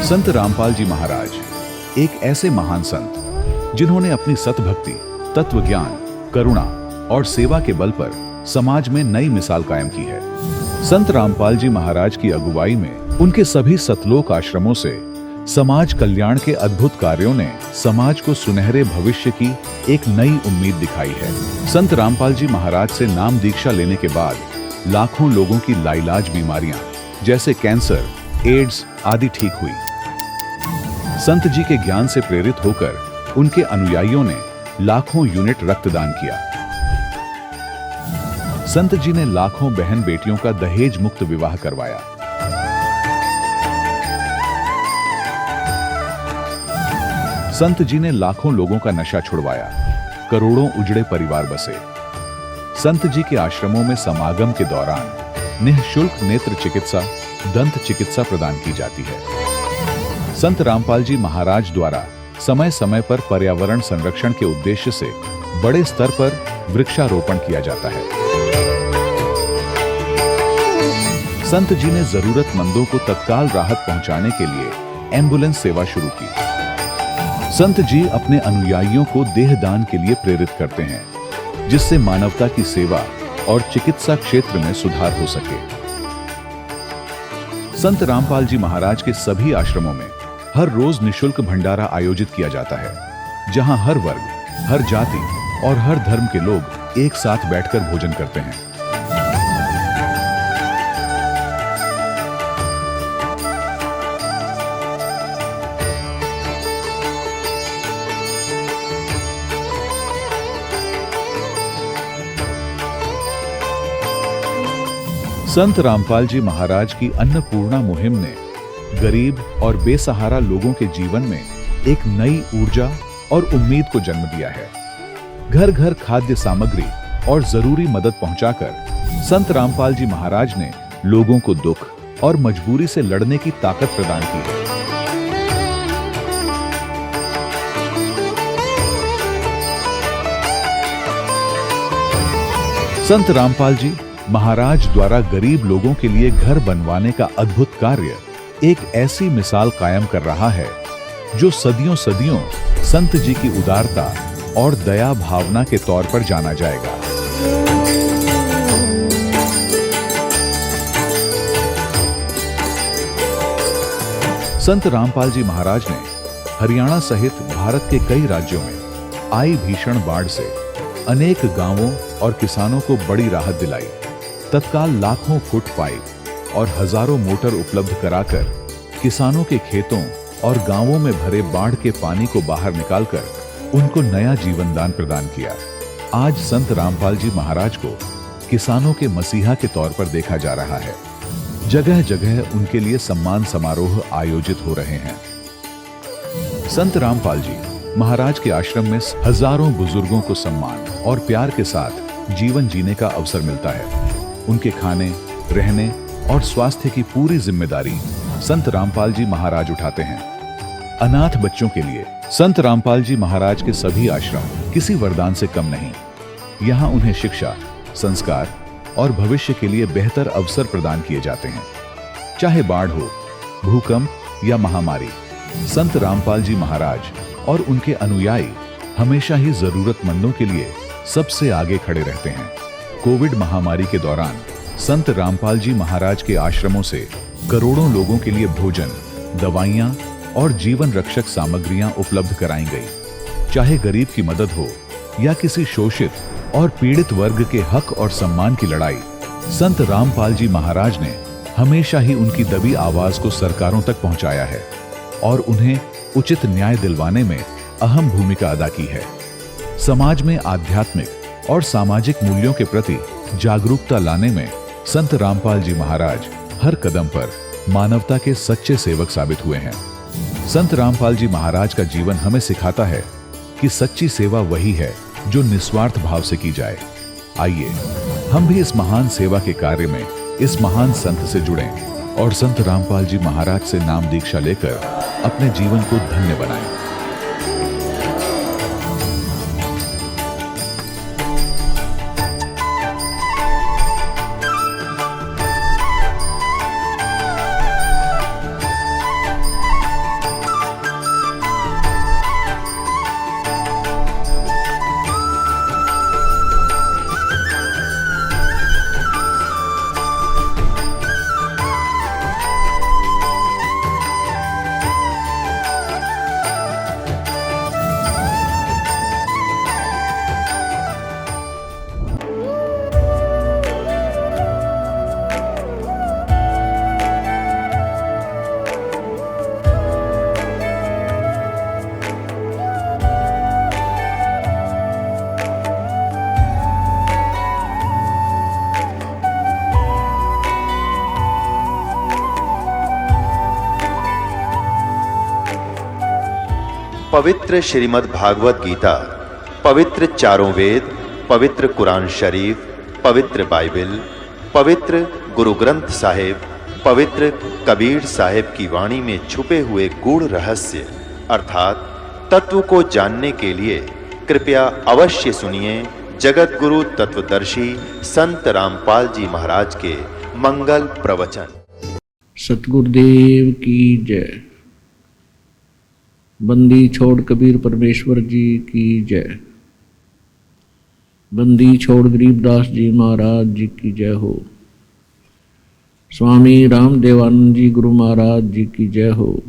संत रामपाल जी महाराज एक ऐसे महान संत जिन्होंने अपनी सतभक्ति, तत्व ज्ञान, करुणा और सेवा के बल पर समाज में नई मिसाल कायम की है। संत रामपाल जी महाराज की अगुवाई में उनके सभी सतलोक आश्रमों से समाज कल्याण के अद्भुत कार्यों ने समाज को सुनहरे भविष्य की एक नई उम्मीद दिखाई है। संत रामपाल जी महाराज से नाम दीक्षा लेने के बाद लाखों लोगों की लाइलाज बीमारियां जैसे कैंसर, एड्स आदि ठीक हुई। संत जी के ज्ञान से प्रेरित होकर उनके अनुयायियों ने लाखों यूनिट रक्तदान किया। संत जी ने लाखों बहन बेटियों का दहेज मुक्त विवाह करवाया। संत जी ने लाखों लोगों का नशा छुड़वाया, करोड़ों उजड़े परिवार बसे। संत जी के आश्रमों में समागम के दौरान निःशुल्क नेत्र चिकित्सा, दंत चिकित्सा प्रदान की जाती है। संत रामपाल जी महाराज द्वारा समय समय पर पर्यावरण संरक्षण के उद्देश्य से बड़े स्तर पर वृक्षारोपण किया जाता है। संत जी ने जरूरतमंदों को तत्काल राहत पहुंचाने के लिए एम्बुलेंस सेवा शुरू की। संत जी अपने अनुयायियों को देहदान के लिए प्रेरित करते हैं, जिससे मानवता की सेवा और चिकित्सा क्षेत्र में सुधार हो सके। संत रामपाल जी महाराज के सभी आश्रमों में हर रोज निःशुल्क भंडारा आयोजित किया जाता है, जहां हर वर्ग, हर जाति और हर धर्म के लोग एक साथ बैठकर भोजन करते हैं। संत रामपाल जी महाराज की अन्नपूर्णा मुहिम ने गरीब और बेसहारा लोगों के जीवन में एक नई ऊर्जा और उम्मीद को जन्म दिया है। घर घर खाद्य सामग्री और जरूरी मदद पहुंचाकर संत रामपाल जी महाराज ने लोगों को दुख और मजबूरी से लड़ने की ताकत प्रदान की है। संत रामपाल जी महाराज द्वारा गरीब लोगों के लिए घर बनवाने का अद्भुत कार्य एक ऐसी मिसाल कायम कर रहा है जो सदियों सदियों संत जी की उदारता और दया भावना के तौर पर जाना जाएगा। संत रामपाल जी महाराज ने हरियाणा सहित भारत के कई राज्यों में आई भीषण बाढ़ से अनेक गांवों और किसानों को बड़ी राहत दिलाई। तत्काल लाखों फुट पाइप और हजारों मोटर उपलब्ध कराकर किसानों के खेतों और गांवों में भरे बाढ़ के पानी को बाहर निकालकर उनको नया जीवन दान प्रदान किया। आज संत रामपाल जी महाराज को किसानों के मसीहा के तौर पर देखा जा रहा है। जगह जगह उनके लिए सम्मान समारोह आयोजित हो रहे हैं। संत रामपाल जी महाराज के आश्रम में हजारों बुजुर्गों को सम्मान और प्यार के साथ जीवन जीने का अवसर मिलता है। उनके खाने, रहने और स्वास्थ्य की पूरी जिम्मेदारी संत रामपाल जी महाराज उठाते हैं। अनाथ बच्चों के लिए संत रामपाल जी महाराज के सभी आश्रम किसी वरदान से कम नहीं। यहाँ उन्हें शिक्षा, संस्कार और भविष्य के लिए बेहतर अवसर प्रदान किए जाते हैं। चाहे बाढ़ हो, भूकंप या महामारी, संत रामपाल जी महाराज और उनके अनुयायी हमेशा ही जरूरतमंदों के लिए सबसे आगे खड़े रहते हैं। कोविड महामारी के दौरान संत रामपाल जी महाराज के आश्रमों से करोड़ों लोगों के लिए भोजन, दवाइयां और जीवन रक्षक सामग्रियां उपलब्ध कराई गई। चाहे गरीब की मदद हो या किसी शोषित और पीड़ित वर्ग के हक और सम्मान की लड़ाई, संत रामपाल जी महाराज ने हमेशा ही उनकी दबी आवाज को सरकारों तक पहुंचाया है और उन्हें उचित न्याय दिलवाने में अहम भूमिका अदा की है। समाज में आध्यात्मिक और सामाजिक मूल्यों के प्रति जागरूकता लाने में संत रामपाल जी महाराज हर कदम पर मानवता के सच्चे सेवक साबित हुए हैं। संत रामपाल जी महाराज का जीवन हमें सिखाता है कि सच्ची सेवा वही है जो निस्वार्थ भाव से की जाए। आइए हम भी इस महान सेवा के कार्य में इस महान संत से जुड़ें और संत रामपाल जी महाराज से नाम दीक्षा लेकर अपने जीवन को धन्य बनाएं। पवित्र श्रीमद् भागवत गीता, पवित्र चारों वेद, पवित्र कुरान शरीफ, पवित्र बाइबल, पवित्र गुरु ग्रंथ साहिब, पवित्र कबीर साहिब की वाणी में छुपे हुए गूढ़ रहस्य अर्थात तत्व को जानने के लिए कृपया अवश्य सुनिए जगत गुरु तत्वदर्शी संत रामपाल जी महाराज के मंगल प्रवचन। सतगुरुदेव की जय। बंदी छोड़ कबीर परमेश्वर जी की जय। बंदी छोड़ गरीबदास जी महाराज जी की जय हो। स्वामी रामदेवानंद जी गुरु महाराज जी की जय हो।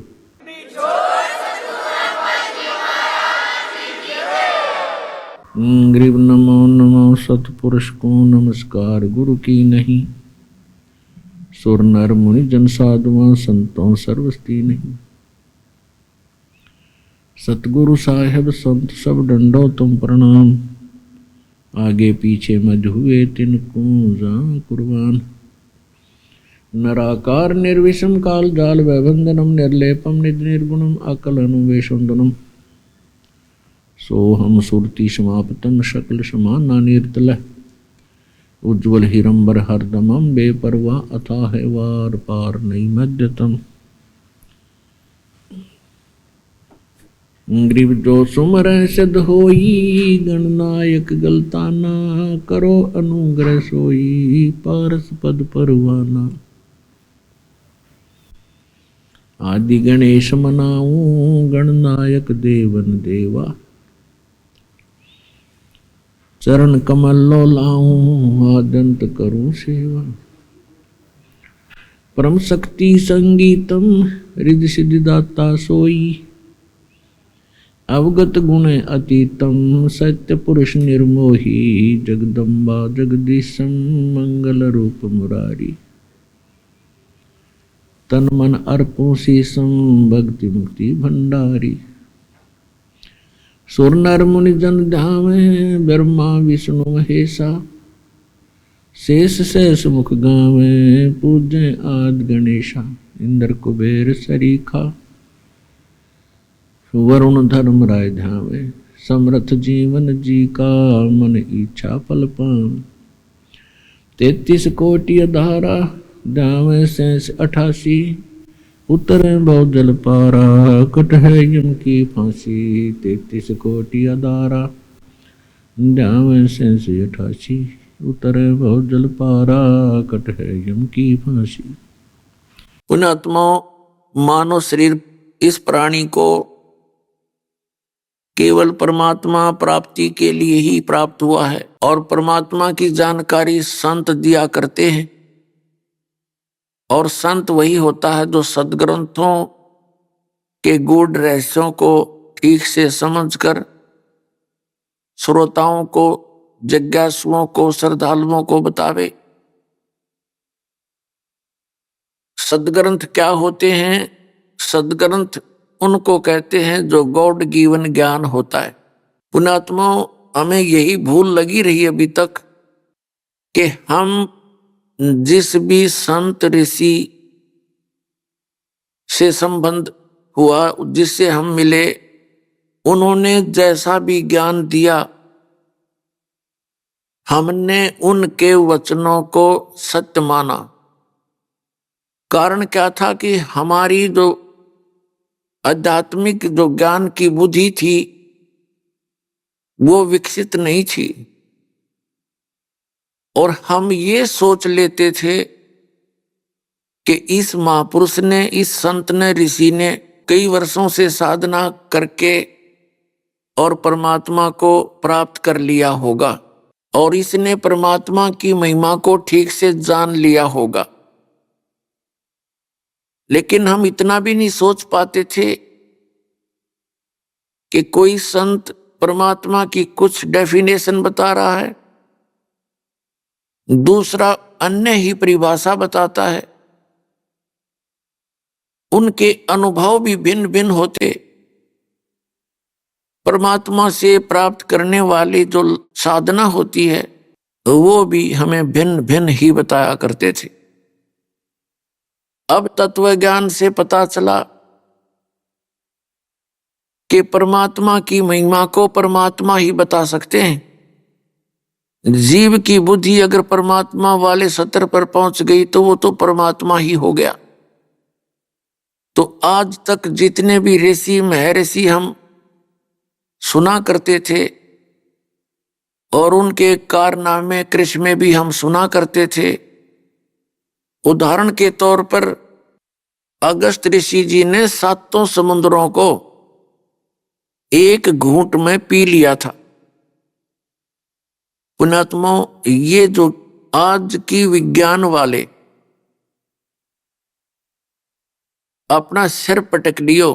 गरीब नमो नमो सतपुरुष को नमस्कार गुरु की नहीं। सुर नर मुनि जन साधुआं संतों सर्वस्ती नहीं। सतगुरु साहेब संत सब डंडो तुम प्रणाम। आगे पीछे मज हुए तिनको जा कुर्बान। नराकार निर्विषम काल जाल वैबंधनम निर्लेपम निज निर्गुणम अकल अनुवेशुंदनम। सोहम सुरति समाप्तम शकल समाना निर्तल। उज्ज्वल हिरंबर हरदमम बेपरवा अथाह वार पार नहीं मध्यतम। ग्रीव जो सुमर सिद्ध होई गणनायक गलताना। करो अनुग्रह सोई पारस पद परवाना। आदि गणेश मनाऊं गणनायक देवन देवा। चरण कमल लो लाऊं आदंत करूं सेवा। परम शक्ति संगीतम रिद्धि सिद्धि दाता सोई। अवगत गुण अतीतम सत्य पुरुष निर्मोही। जगदम्बा जगदीशम मंगल रूप मुरारी। तन मन अर्पो शीसम भक्ति मुक्ति भंडारी। सुर नर मुनि जन ध्यावे ब्रह्मा विष्णु महेशा। शेष शेष मुख गावे पूज्य आद गणेशा। इंद्र कुबेर सरीखा वरुण धर्म राय ध्यावे। समर्थ जीवन जी का मन इच्छा फल पावे। 33 कोटि धारा ध्यावे शेष 88। उतरे बहुत जल पारा कट है यम की फांसी। 33 कोटि धारा ध्यावे शेष 88। उतरे बहुत जल पारा कट है यम की फांसी। पुण्यात्माओं, मानव शरीर इस प्राणी को केवल परमात्मा प्राप्ति के लिए ही प्राप्त हुआ है और परमात्मा की जानकारी संत दिया करते हैं। और संत वही होता है जो सद्ग्रंथों के गूढ़ रहस्यों को ठीक से समझकर श्रोताओं को, जिज्ञासुओं को, श्रद्धालुओं को बतावे। सद्ग्रंथ क्या होते हैं? सद्ग्रंथ उनको कहते हैं जो गॉड गिवन ज्ञान होता है। पुण्यात्माओं, हमें यही भूल लगी रही अभी तक कि हम जिस भी संत ऋषि से संबंध हुआ, जिससे हम मिले, उन्होंने जैसा भी ज्ञान दिया, हमने उनके वचनों को सत्य माना। कारण क्या था कि हमारी जो आध्यात्मिक जो ज्ञान की बुद्धि थी वो विकसित नहीं थी। और हम ये सोच लेते थे कि इस महापुरुष ने, इस संत ने, ऋषि ने कई वर्षों से साधना करके और परमात्मा को प्राप्त कर लिया होगा और इसने परमात्मा की महिमा को ठीक से जान लिया होगा। लेकिन हम इतना भी नहीं सोच पाते थे कि कोई संत परमात्मा की कुछ डेफिनेशन बता रहा है, दूसरा अन्य ही परिभाषा बताता है। उनके अनुभव भी भिन्न भिन्न होते। परमात्मा से प्राप्त करने वाली जो साधना होती है वो भी हमें भिन्न भिन्न ही बताया करते थे। अब तत्व ज्ञान से पता चला कि परमात्मा की महिमा को परमात्मा ही बता सकते हैं। जीव की बुद्धि अगर परमात्मा वाले स्तर पर पहुंच गई तो वो तो परमात्मा ही हो गया। तो आज तक जितने भी ऋषि महर्षि हम सुना करते थे और उनके कारनामे कृष्ण भी हम सुना करते थे। उदाहरण के तौर पर अगस्त ऋषि जी ने 7 समुद्रों को एक घूंट में पी लिया था। पुण्यात्मा, ये जो आज की विज्ञान वाले अपना सिर पटक लियो,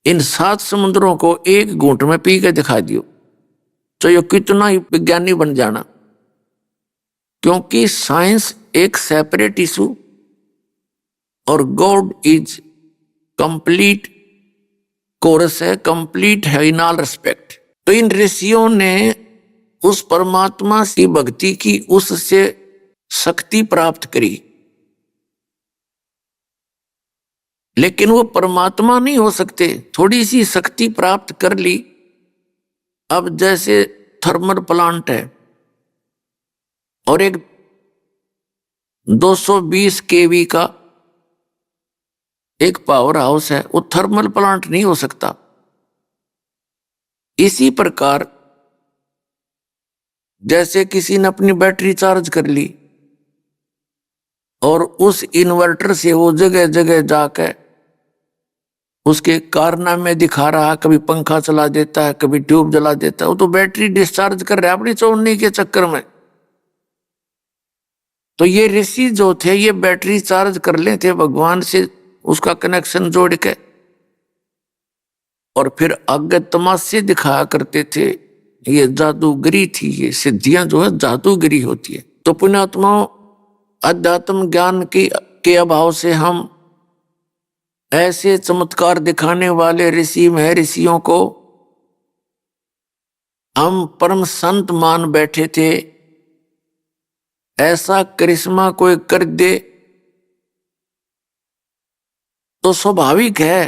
इन 7 समुद्रों को एक घूंट में पी के दिखा दियो, तो ये कितना ही विज्ञानी बन जाना। क्योंकि साइंस एक सेपरेट इशू और गॉड इज कंप्लीट कोरस है, कंप्लीट है इन ऑल रिस्पेक्ट। तो इन ऋषियों ने उस परमात्मा की भक्ति की, उससे शक्ति प्राप्त करी, लेकिन वो परमात्मा नहीं हो सकते। थोड़ी सी शक्ति प्राप्त कर ली। अब जैसे थर्मल प्लांट है और एक 220 केवी का एक पावर हाउस है, वो थर्मल प्लांट नहीं हो सकता। इसी प्रकार जैसे किसी ने अपनी बैटरी चार्ज कर ली और उस इन्वर्टर से वो जगह जगह जाकर उसके कारनामे दिखा रहा, कभी पंखा चला देता है, कभी ट्यूब जला देता है, वो तो बैटरी डिस्चार्ज कर रहा है अपनी चोरने के चक्कर में। तो ये ऋषि जो थे ये बैटरी चार्ज कर ले थे भगवान से, उसका कनेक्शन जोड़ के, और फिर आगे तमाशे दिखाया करते थे। ये जादूगरी थी, ये सिद्धियां जो है जादूगरी होती है। तो पुण्यात्माओं, अध्यात्म ज्ञान के अभाव से हम ऐसे चमत्कार दिखाने वाले ऋषि महर्षियों को हम परम संत मान बैठे थे। ऐसा करिश्मा कोई कर दे तो स्वाभाविक है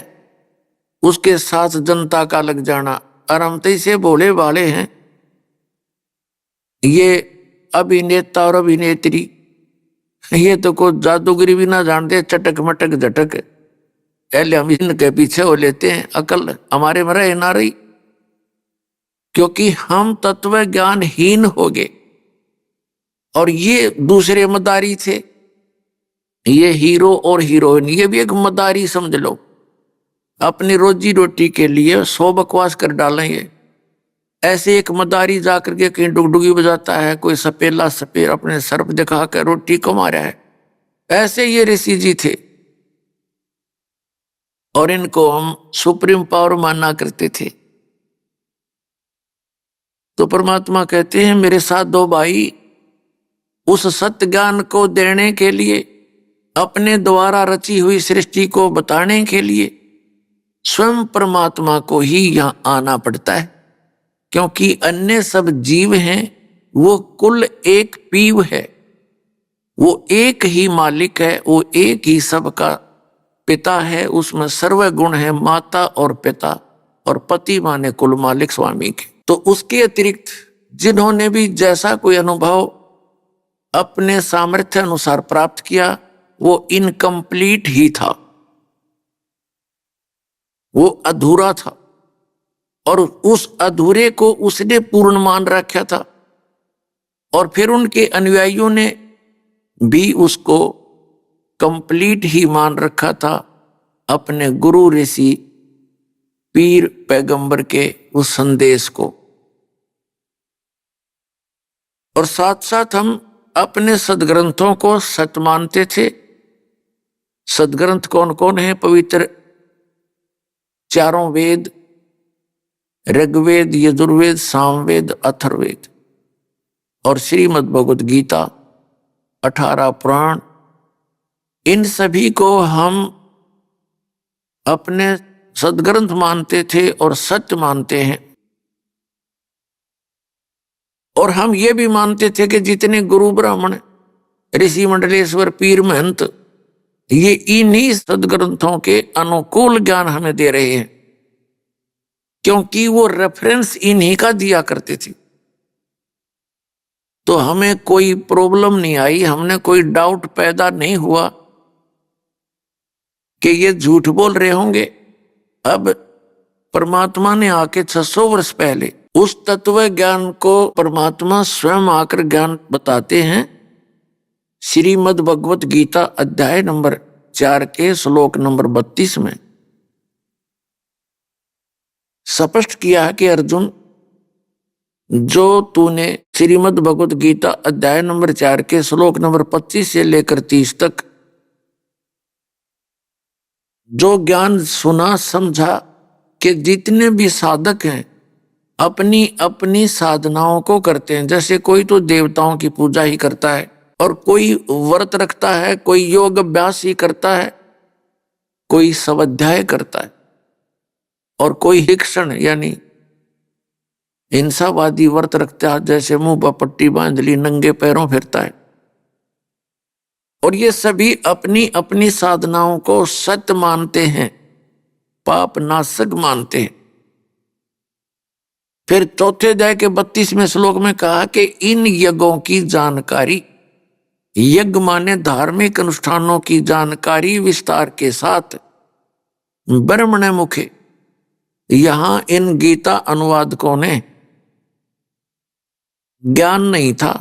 उसके साथ जनता का लग जाना। आरामते से बोले वाले हैं ये अभिनेता और अभिनेत्री, ये तो कोई जादूगरी भी ना जानते, चटक मटक झटक, पहले हम इनके पीछे हो लेते हैं, अकल हमारे में रहे ना रही, क्योंकि हम तत्व ज्ञानहीन हो गए। और ये दूसरे मदारी थे, ये हीरो और हीरोइन, ये भी एक मदारी समझ लो, अपनी रोजी रोटी के लिए 100 बकवास कर डालेंगे। ऐसे एक मदारी जाकर के कहीं डुगडुगी बजाता है, कोई सपेला सपेर अपने सर्प दिखा कर रोटी कमा रहा है। ऐसे ये ऋषि जी थे और इनको हम सुप्रीम पावर माना करते थे। तो परमात्मा कहते हैं मेरे साथ 2 भाई उस सत्य ज्ञान को देने के लिए, अपने द्वारा रची हुई सृष्टि को बताने के लिए स्वयं परमात्मा को ही यहां आना पड़ता है। क्योंकि अन्य सब जीव हैं, वो कुल एक पीव है, वो एक ही मालिक है, वो एक ही सबका पिता है, उसमें सर्व गुण है, माता और पिता, और पति माने कुल मालिक स्वामी के। तो उसके अतिरिक्त जिन्होंने भी जैसा कोई अनुभव अपने सामर्थ्य अनुसार प्राप्त किया वो इनकम्प्लीट ही था, वो अधूरा था, और उस अधूरे को उसने पूर्ण मान रखा था। और फिर उनके अनुयायियों ने भी उसको कंप्लीट ही मान रखा था, अपने गुरु ऋषि पीर पैगंबर के उस संदेश को। और साथ साथ हम अपने सदग्रंथों को सत्य मानते थे। सदग्रंथ कौन कौन है? पवित्र 4 वेद, ऋग्वेद, यजुर्वेद, सामवेद, अथर्ववेद और श्रीमद् भगवद गीता, 18 पुराण। इन सभी को हम अपने सदग्रंथ मानते थे और सत्य मानते हैं। और हम ये भी मानते थे कि जितने गुरु ब्राह्मण, ऋषि मंडलेश्वर, पीर महंत, ये इन्हीं सदग्रंथों के अनुकूल ज्ञान हमें दे रहे हैं। क्योंकि वो रेफरेंस इन्हीं का दिया करते थे। तो हमें कोई प्रॉब्लम नहीं आई, हमने कोई डाउट पैदा नहीं हुआ कि ये झूठ बोल रहे होंगे। अब परमात्मा ने आके 600 वर्ष पहले उस तत्व ज्ञान को परमात्मा स्वयं आकर ज्ञान बताते हैं। श्रीमद् भगवत गीता अध्याय नंबर 4 के श्लोक नंबर 32 में स्पष्ट किया है कि अर्जुन, जो तूने श्रीमद् भगवत गीता अध्याय नंबर 4 के श्लोक नंबर 25 से लेकर 30 तक जो ज्ञान सुना समझा कि जितने भी साधक हैं अपनी अपनी साधनाओं को करते हैं। जैसे कोई तो देवताओं की पूजा ही करता है, और कोई व्रत रखता है, कोई योग अभ्यास ही करता है, कोई स्वाध्याय करता है, और कोई हिक्षण यानी हिंसावादी व्रत रखता है, जैसे मुंह पर पट्टी बांध ली, नंगे पैरों फिरता है। और ये सभी अपनी अपनी साधनाओं को सत्य मानते हैं, पाप नाशक मानते हैं। फिर चौथे अध्याय के 32वें श्लोक में कहा कि इन यज्ञों की जानकारी, यज्ञ माने धार्मिक अनुष्ठानों की जानकारी विस्तार के साथ ब्रह्मण्य मुखे, यहां इन गीता अनुवादकों ने ज्ञान नहीं था,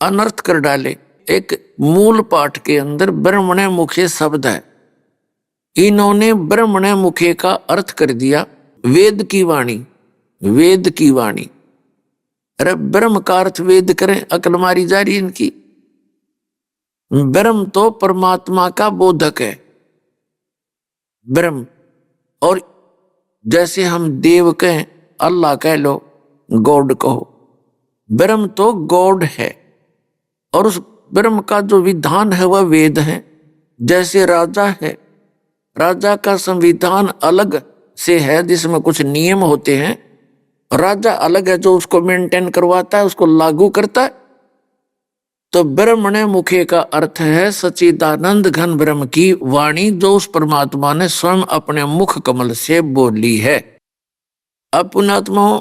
अनर्थ कर डाले। एक मूल पाठ के अंदर ब्रह्मण्य मुखे शब्द है, इन्होंने ब्रह्मण्य मुखे का अर्थ कर दिया वेद की वाणी, वेद की वाणी। अरे ब्रह्म का अर्थ वेद करें, अकल मारी जा रही इनकी। ब्रह्म तो परमात्मा का बोधक है, ब्रह्म। और जैसे हम देव कहें, अल्लाह कह लो, गॉड कहो, ब्रह्म तो गॉड है। और उस ब्रह्म का जो विधान है वह वेद है। जैसे राजा है, राजा का संविधान अलग से है जिसमें कुछ नियम होते हैं, राजा अलग है जो उसको मेंटेन करवाता है, उसको लागू करता है। तो ब्रह्मण्य मुखे का अर्थ है सच्चिदानंद घन ब्रह्म की वाणी, जो उस परमात्मा ने स्वयं अपने मुख कमल से बोली है। अब पुण्यात्माओं,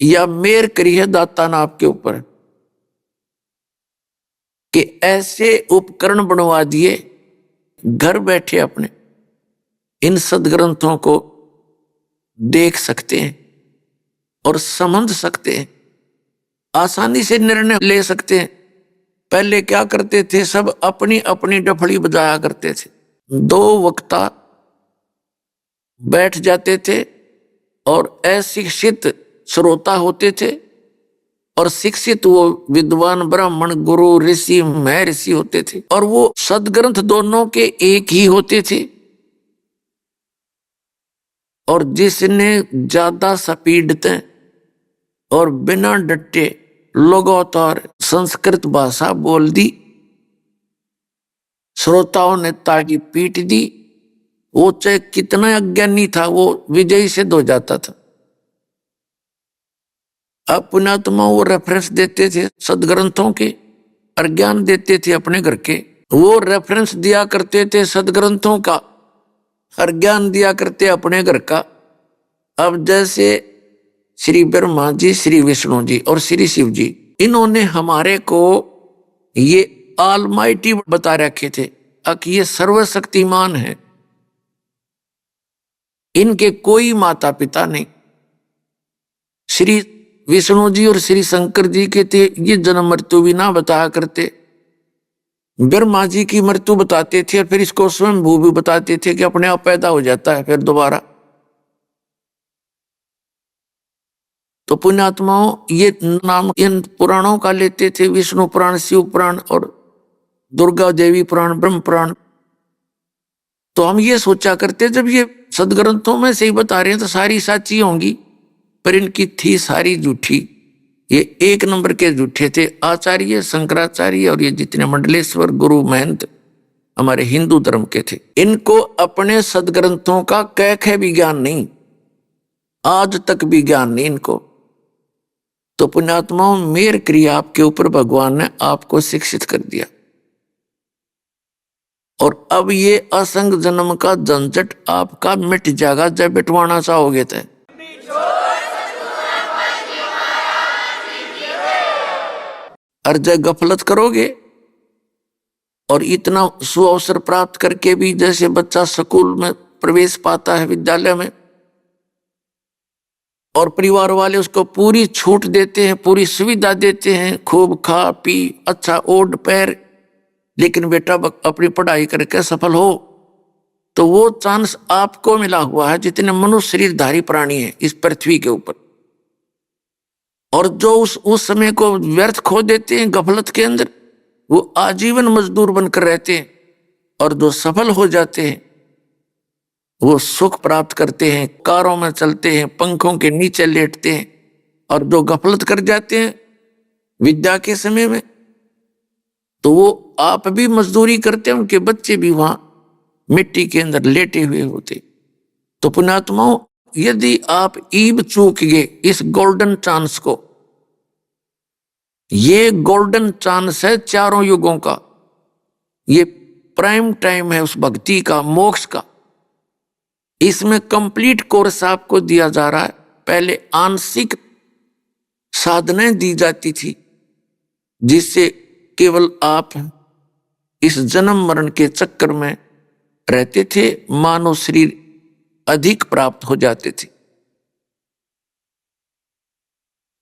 या मेर करी है दाता ने आपके ऊपर कि ऐसे उपकरण बनवा दिए, घर बैठे अपने इन सदग्रंथों को देख सकते हैं और समझ सकते हैं, आसानी से निर्णय ले सकते हैं। पहले क्या करते थे, सब अपनी अपनी डफड़ी बजाया करते थे। 2 वक्ता बैठ जाते थे और अशिक्षित श्रोता होते थे, और शिक्षित वो विद्वान ब्राह्मण गुरु ऋषि महर्षि होते थे। और वो सदग्रंथ दोनों के एक ही होते थे। और जिसने ज्यादा सपीडते और बिना डटे लगातार संस्कृत भाषा बोल दी, श्रोताओं ने ताली पीट दी, वो चाहे कितना अज्ञानी था वो विजयी सिद्ध हो जाता था। अब पुण्यात्मा वो रेफरेंस देते थे सदग्रंथों के और ज्ञान देते थे अपने घर के। वो रेफरेंस दिया करते थे सदग्रंथों का और ज्ञान दिया करते अपने घर का। अब जैसे श्री ब्रह्मा जी, श्री विष्णु जी और श्री शिव जी, इन्होंने हमारे को ये ऑलमाइटी बता रखे थे कि ये सर्वशक्तिमान है, इनके कोई माता पिता नहीं। श्री विष्णु जी और श्री शंकर जी के थे ये जन्म मृत्यु भी ना बताया करते, ब्रह्मा जी की मृत्यु बताते थे और फिर इसको स्वयं भू भी बताते थे कि अपने आप पैदा हो जाता है फिर दोबारा। तो पुण्यात्माओं, ये नाम इन पुराणों का लेते थे, विष्णु पुराण, शिव पुराण और दुर्गा देवी पुराण, ब्रह्म पुराण। तो हम ये सोचा करते जब ये सदग्रंथों में से ही बता रहे हैं तो सारी साची होंगी, पर इनकी थी सारी झूठी। ये 1 नंबर के झूठे थे। आचार्य शंकराचार्य और ये जितने मंडलेश्वर गुरु महंत हमारे हिंदू धर्म के थे, इनको अपने सदग्रंथों का कैख भी ज्ञान नहीं, आज तक भी ज्ञान नहीं इनको। तो पुण्यात्माओं, मेर क्रिया आपके ऊपर भगवान ने आपको शिक्षित कर दिया, और अब ये असंग जन्म का झंझट आपका मिट जाएगा जब बिटवाना चाहोगे तो। और जब गफलत करोगे और इतना सुअवसर प्राप्त करके भी, जैसे बच्चा स्कूल में प्रवेश पाता है, विद्यालय में, और परिवार वाले उसको पूरी छूट देते हैं, पूरी सुविधा देते हैं, खूब खा पी, अच्छा ओढ़ पैर, लेकिन बेटा अपनी पढ़ाई करके सफल हो, तो वो चांस आपको मिला हुआ है जितने मनुष्य शरीरधारी प्राणी हैं इस पृथ्वी के ऊपर। और जो उस समय को व्यर्थ खो देते हैं गफलत के अंदर, वो आजीवन मजदूर बनकर रहते हैं। और जो सफल हो जाते हैं वो सुख प्राप्त करते हैं, कारों में चलते हैं, पंखों के नीचे लेटते हैं। और जो गफलत कर जाते हैं विद्या के समय में, तो वो आप भी मजदूरी करते हैं, उनके बच्चे भी वहां मिट्टी के अंदर लेटे हुए होते। तो पुण्यात्माओं, यदि आप ईब चूक गए इस गोल्डन चांस को, ये गोल्डन चांस है चारों युगों का, ये प्राइम टाइम है उस भक्ति का, मोक्ष का। इसमें कंप्लीट कोर्स आपको दिया जा रहा है। पहले आंशिक साधनाएं दी जाती थी जिससे केवल आप इस जन्म मरण के चक्कर में रहते थे, मानव शरीर अधिक प्राप्त हो जाते थे।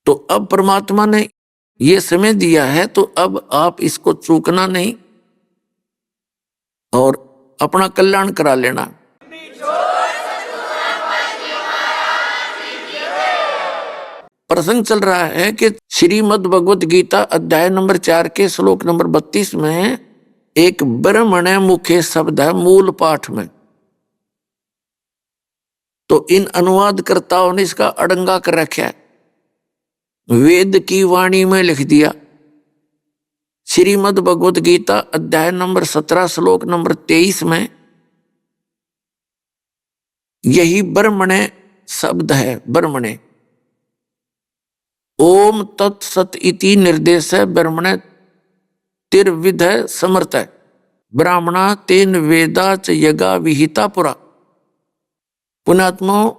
तो अब परमात्मा ने ये समय दिया है, तो अब आप इसको चूकना नहीं और अपना कल्याण करा लेना। प्रसंग चल रहा है कि श्रीमद् भगवत गीता अध्याय नंबर 4 के श्लोक नंबर 32 में एक ब्रह्मण्य मुख्य शब्द है मूल पाठ में। तो इन अनुवादकर्ताओं ने इसका अड़ंगा कर रखा है, वेद की वाणी में लिख दिया। श्रीमद् भगवत गीता अध्याय नंबर 17 श्लोक नंबर 23 में यही ब्रह्मण्य शब्द है। ब्रह्मण्य ओम तत्सत इति निर्देश है, ब्रह्मण्य तिर्विध समर्थ है, ब्राह्मणा तेन वेदा च यज्ञा विहिता पुरा। पुण्यात्माओं,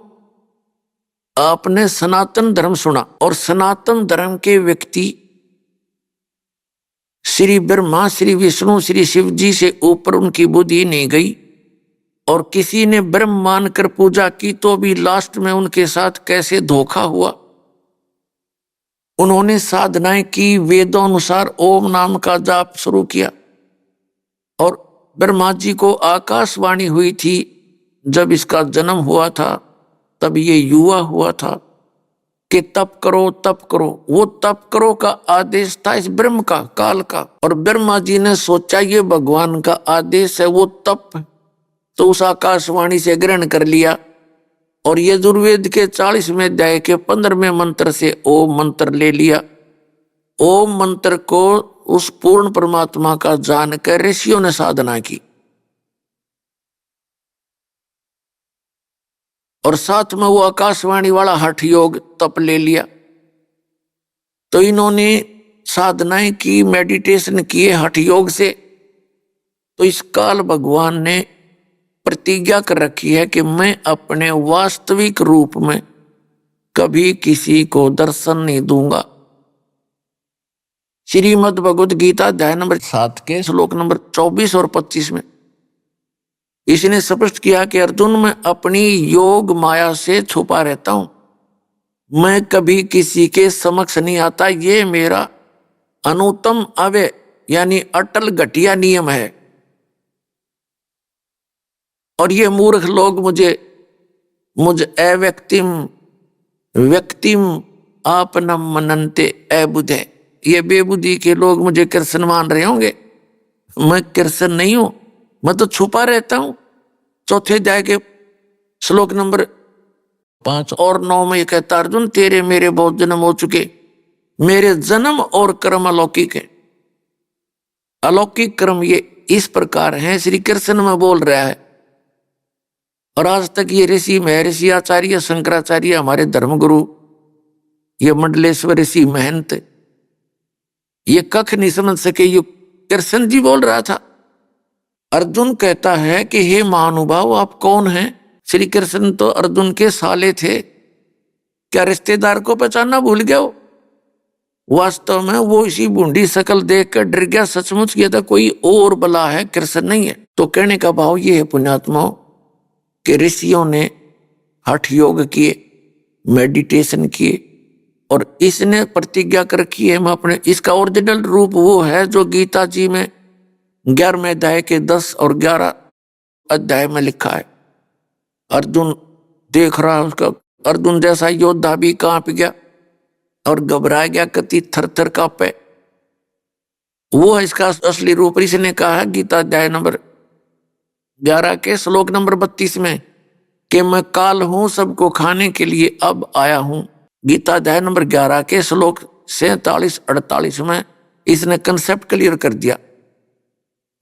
आपने सनातन धर्म सुना, और सनातन धर्म के व्यक्ति श्री ब्रह्मा, श्री विष्णु, श्री शिव जी से ऊपर उनकी बुद्धि नहीं गई। और किसी ने ब्रह्म मानकर पूजा की तो भी लास्ट में उनके साथ कैसे धोखा हुआ। उन्होंने साधनाएं की, वेदों अनुसार ओम नाम का जाप शुरू किया, और ब्रह्मा जी को आकाशवाणी हुई थी जब इसका जन्म हुआ था, तब ये युवा हुआ था कि तप करो तप करो। वो तप करो का आदेश था इस ब्रह्म का, काल का, और ब्रह्मा जी ने सोचा ये भगवान का आदेश है, वो तप, तो उस आकाशवाणी से ग्रहण कर लिया। और यजुर्वेद के 40वें अध्याय के 15वें मंत्र से ओम मंत्र ले लिया। ओम मंत्र को उस पूर्ण परमात्मा का जानकर ऋषियों ने साधना की, और साथ में वो आकाशवाणी वाला हठ योग तप ले लिया। तो इन्होंने साधनाएं की, मेडिटेशन किए हठ योग से। तो इस काल भगवान ने प्रतिज्ञा कर रखी है कि मैं अपने वास्तविक रूप में कभी किसी को दर्शन नहीं दूंगा। श्रीमद् भगवत गीता अध्याय नंबर 7 के श्लोक नंबर 24 और 25 में इसने स्पष्ट किया कि अर्जुन, मैं अपनी योग माया से छुपा रहता हूं, मैं कभी किसी के समक्ष नहीं आता। ये मेरा अनुत्तम अव्यय यानी अटल घटिया नियम है। और ये मूर्ख लोग मुझ व्यक्तिम आपनम मनन्ते अबुद्धे, ये बेबुद्धि के लोग मुझे कृष्ण मान रहे होंगे। मैं कृष्ण नहीं हूं, मैं तो छुपा रहता हूं। चौथे अध्याय के श्लोक नंबर 5 और 9 में ये कहता, अर्जुन तेरे मेरे बहुत जन्म हो चुके, मेरे जन्म और कर्म अलौकिक है। अलौकिक कर्म ये इस प्रकार है, श्री कृष्ण में बोल रहा है। और आज तक ये ऋषि महर्षि आचार्य शंकराचार्य, हमारे धर्मगुरु, ये मंडलेश्वर ऋषि महंत, ये कख नहीं समझ सके। ये कृष्ण जी बोल रहा था। अर्जुन कहता है कि हे महानुभाव, आप कौन हैं? श्री कृष्ण तो अर्जुन के साले थे, क्या रिश्तेदार को पहचानना भूल गए हो? वास्तव में वो इसी बूंदी शकल देख कर डर गया, सचमुच किया था कोई और बला है, कृष्ण नहीं है। तो कहने का भाव ये है पुण्यात्माओं कि ऋषियों ने हठ योग किए, मेडिटेशन किए, और इसने प्रतिज्ञा कर रखी है मैं अपने, इसका ओरिजिनल रूप वो है जो गीता जी में 11वें अध्याय के 10 और 11 अध्याय में लिखा है। अर्जुन देख रहा है उसका, अर्जुन जैसा योद्धा भी कांप गया और घबरा गया, कति थर थर कांपे। वो है इसका असली रूप। इसने कहा है गीता अध्याय नंबर 11 के श्लोक नंबर 32 में कि मैं काल हूं सबको खाने के लिए अब आया हूं। गीता अध्याय नंबर 11 के श्लोक 47-48 में इसने कंसेप्ट क्लियर कर दिया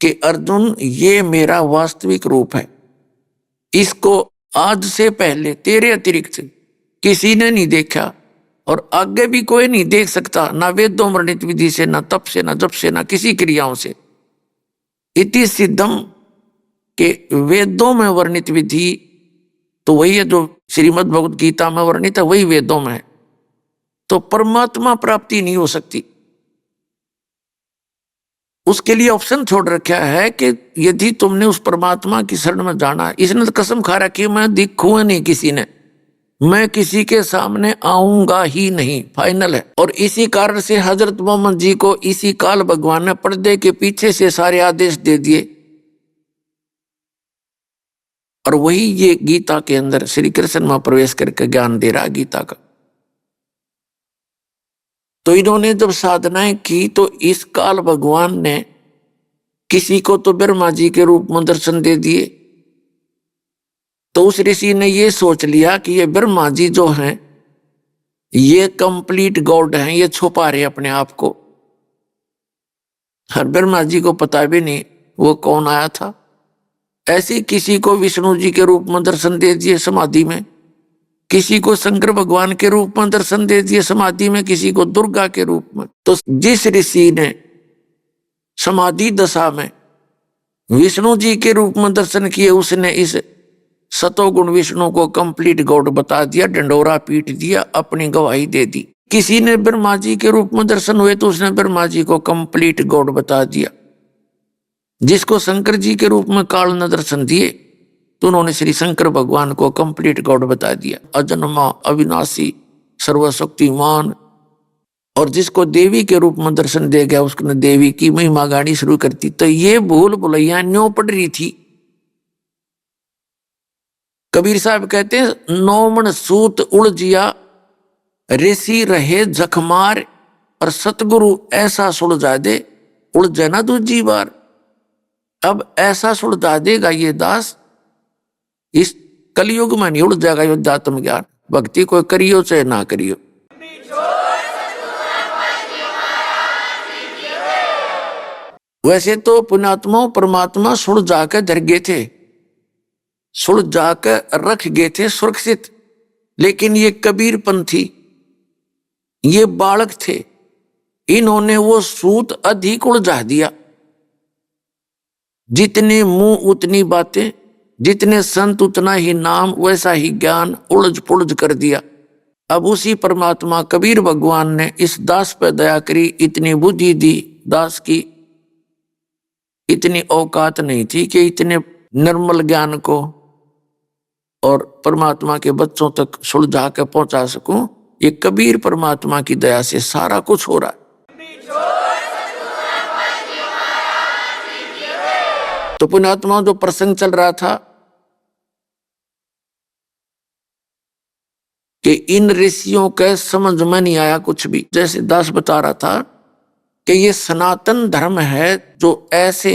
कि अर्जुन ये मेरा वास्तविक रूप है। इसको आज से पहले तेरे अतिरिक्त किसी ने नहीं देखा और आगे भी कोई नहीं देख सकता, ना वेदों वर्णित विधि से, ना तप से, ना जप से, ना किसी क्रियाओं से। इति सिद्धम के वेदों में वर्णित विधि तो वही है जो श्रीमद् भगवद गीता में वर्णित है, वही वेदों में है। तो परमात्मा प्राप्ति नहीं हो सकती। उसके लिए ऑप्शन छोड़ रखा है कि यदि तुमने उस परमात्मा की शरण में जाना, इसने तो कसम खा रखी है मैं दिखूंगा नहीं किसी ने, मैं किसी के सामने आऊंगा ही नहीं, फाइनल है। और इसी कारण से हजरत मोहम्मद जी को इसी काल भगवान ने पर्दे के पीछे से सारे आदेश दे दिए, और वही ये गीता के अंदर श्री कृष्ण में प्रवेश करके ज्ञान दे रहा है गीता का। तो इन्होंने जब साधनाएं की तो इस काल भगवान ने किसी को तो ब्रह्मा जी के रूप में दर्शन दे दिए, तो उस ऋषि ने ये सोच लिया कि ये ब्रह्मा जी जो हैं ये कंप्लीट गॉड हैं, ये छुपा रहे अपने आप को। हर ब्रह्मा जी को पता भी नहीं वो कौन आया था। ऐसे किसी को विष्णु जी के रूप में दर्शन दे दिए समाधि में, किसी को शंकर भगवान के रूप में दर्शन दे दिए समाधि में, किसी को दुर्गा के रूप में। तो जिस ऋषि ने समाधि दशा में विष्णु जी के रूप में दर्शन किए उसने इस सतोगुण विष्णु को कंप्लीट गॉड बता दिया, डंडोरा पीट दिया, अपनी गवाही दे दी। किसी ने ब्रह्मा जी के रूप में दर्शन हुए तो उसने ब्रह्मा जी को कंप्लीट गॉड बता दिया। जिसको शंकर जी के रूप में काल ने दर्शन दिए तो उन्होंने श्री शंकर भगवान को कंप्लीट गॉड बता दिया, अजन्मा, अविनाशी, सर्वशक्तिमान। और जिसको देवी के रूप में दर्शन दे गया उसने देवी की महिमा गानी शुरू कर दी। तो ये भूल भुलैया न्यों पड़ रही थी। कबीर साहब कहते हैं नौमन सूत उलझिया ऋषि रहे जखमार, और सतगुरु ऐसा सुलझा दे उलझे ना दूजी बार। अब ऐसा सुलझा देगा ये दास, इस कलयुग में नहीं उड़ जाएगा युद्धात्म ज्ञान। भक्ति को करियो चाहे ना करियो। वैसे तो पुण्यात्मा परमात्मा सुलझा के धर गए थे, सुलझा कर रख गए थे सुरक्षित, लेकिन ये कबीर पंथी, ये बालक थे, इन्होंने वो सूत अधिक उलझा दिया। जितने मुंह उतनी बातें, जितने संत उतना ही नाम, वैसा ही ज्ञान उलझ पुलझ कर दिया। अब उसी परमात्मा कबीर भगवान ने इस दास पर दया करी, इतनी बुद्धि दी। दास की इतनी औकात नहीं थी कि इतने निर्मल ज्ञान को और परमात्मा के बच्चों तक सुलझा के पहुंचा सकूं। ये कबीर परमात्मा की दया से सारा कुछ हो रहा है। तो पुण्यात्मा जो प्रसंग चल रहा था कि इन ऋषियों के समझ में नहीं आया कुछ भी। जैसे दास बता रहा था कि ये सनातन धर्म है जो ऐसे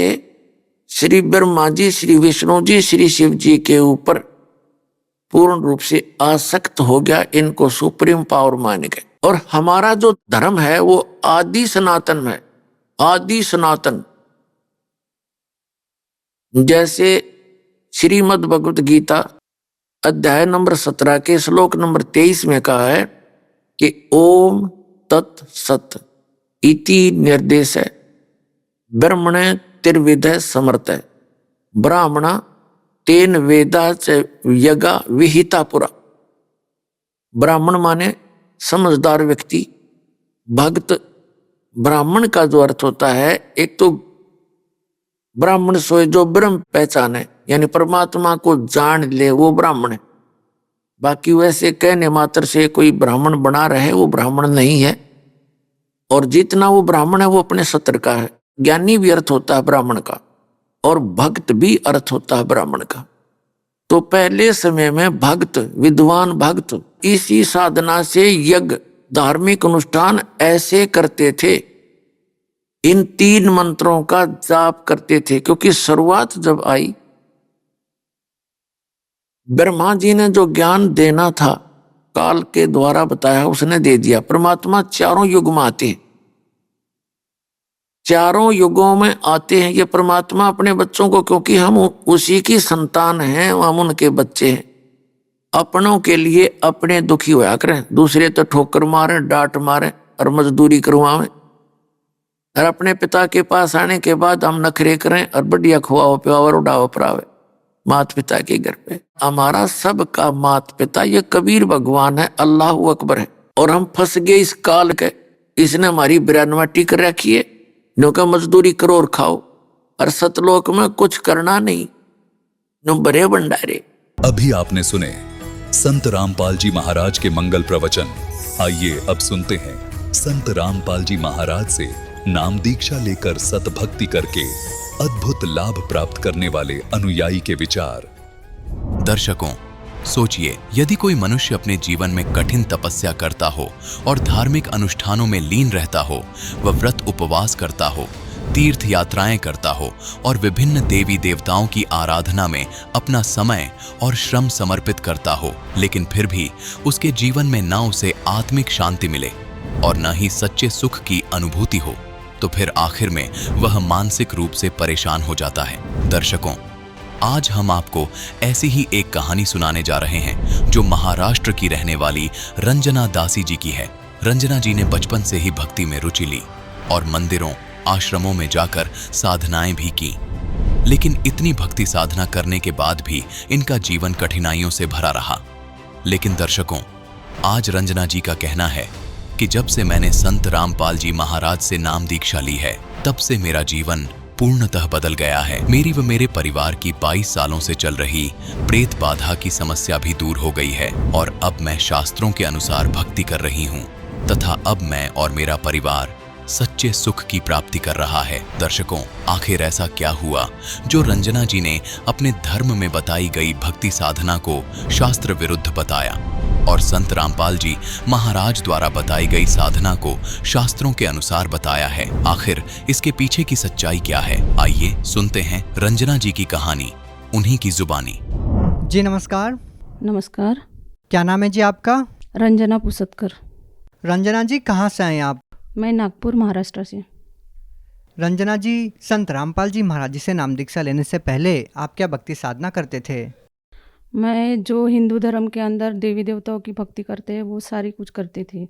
श्री ब्रह्मा जी, श्री विष्णु जी, श्री शिव जी के ऊपर पूर्ण रूप से आसक्त हो गया, इनको सुप्रीम पावर मान गए। और हमारा जो धर्म है वो आदि सनातन में, आदि सनातन। जैसे श्रीमद् भगवत गीता अध्याय नंबर 17 के श्लोक नंबर 23 में कहा है कि ओम तत् सत इति निर्देश है ब्रह्मणे त्रिविध समर्थ है ब्राह्मणा तेन वेदा च यज्ञा विहिता पुरा। ब्राह्मण माने समझदार व्यक्ति, भक्त ब्राह्मण का जो अर्थ होता है, एक तो ब्राह्मण सोए जो ब्रह्म पहचाने, यानी परमात्मा को जान ले, वो ब्राह्मण है। बाकी वैसे कहने मात्र से कोई ब्राह्मण बना रहे, वो ब्राह्मण नहीं है। और जितना वो ब्राह्मण है वो अपने सत्र का है। ज्ञानी भी अर्थ होता है ब्राह्मण का, और भक्त भी अर्थ होता है ब्राह्मण का। तो पहले समय में भक्त, विद्वान भक्त इसी साधना से यज्ञ, धार्मिक अनुष्ठान ऐसे करते थे, इन 3 मंत्रों का जाप करते थे। क्योंकि शुरुआत जब आई, ब्रह्मा जी ने जो ज्ञान देना था काल के द्वारा बताया, उसने दे दिया। परमात्मा 4 युग में आते हैं, 4 युगों में आते हैं ये परमात्मा अपने बच्चों को, क्योंकि हम उसी की संतान हैं, हम उनके बच्चे हैं। अपनों के लिए अपने दुखी होया करें, दूसरे तो ठोकर मारे, डांट मारे और मजदूरी करवावें, और अपने पिता के पास आने के बाद हम नखरे करें और बढ़िया खुआओ पिवाओ और उड़ाओ परावे मात पिता के घर पे। हमारा सबका मात पिता ये कबीर भगवान है, अल्लाह अकबर है। और हम फंस गए इस काल के, इसने हमारी बिरानवाटी कर रखी है, नो मजदूरी करो और खाओ, और सतलोक में कुछ करना नहीं, नो बड़े भंडारे। अभी आपने सुने संत रामपाल जी महाराज के मंगल प्रवचन। आइए अब सुनते हैं संत रामपाल जी महाराज से नाम दीक्षा लेकर सतभक्ति करके अद्भुत लाभ प्राप्त करने वाले अनुयायी के विचार। दर्शकों, सोचिए, यदि कोई मनुष्य अपने जीवन में कठिन तपस्या करता हो और धार्मिक अनुष्ठानों में लीन रहता हो, वह व्रत उपवास करता हो, तीर्थ यात्राएं करता हो और विभिन्न देवी देवताओं की आराधना में अपना समय और श्रम समर्पित करता हो, लेकिन फिर भी उसके जीवन में न उसे आत्मिक शांति मिले और न ही सच्चे सुख की अनुभूति हो, तो फिर आखिर में वह मानसिक रूप से परेशान हो जाता है। दर्शकों, आज हम आपको ऐसी ही एक कहानी सुनाने जा रहे हैं जो महाराष्ट्र की रहने वाली रंजना दासी जी की है। रंजना जी ने बचपन से ही भक्ति में रुचि ली और मंदिरों, आश्रमों में जाकर साधनाएं भी की, लेकिन इतनी भक्ति साधना करने के बाद भी इनका जीवन कठिनाइयों से भरा रहा। लेकिन दर्शकों, आज रंजना जी का कहना है कि जब से मैंने संत रामपाल जी महाराज से नाम दीक्षा ली है, तब से मेरा जीवन पूर्णतः बदल गया है। मेरी व मेरे परिवार की 22 सालों से चल रही प्रेत बाधा की समस्या भी दूर हो गई है और अब मैं शास्त्रों के अनुसार भक्ति कर रही हूँ तथा अब मैं और मेरा परिवार सच्चे सुख की प्राप्ति कर रहा है। दर्शकों, आखिर ऐसा क्या हुआ जो रंजना जी ने अपने धर्म में बताई गई भक्ति साधना को शास्त्र विरुद्ध बताया और संत रामपाल जी महाराज द्वारा बताई गई साधना को शास्त्रों के अनुसार बताया है? आखिर इसके पीछे की सच्चाई क्या है? आइए सुनते हैं रंजना जी की कहानी, उन्हीं की जुबानी। जी नमस्कार। नमस्कार। क्या नाम है जी आपका? रंजना पुसतकर। रंजना जी कहाँ से आए आप? मैं नागपुर, महाराष्ट्र से। रंजना जी, संत रामपाल जी महाराज जी से नाम दीक्षा लेने से पहले आप क्या भक्ति साधना करते थे? मैं जो हिंदू धर्म के अंदर देवी देवताओं की भक्ति करते हैं वो सारी कुछ करती थी।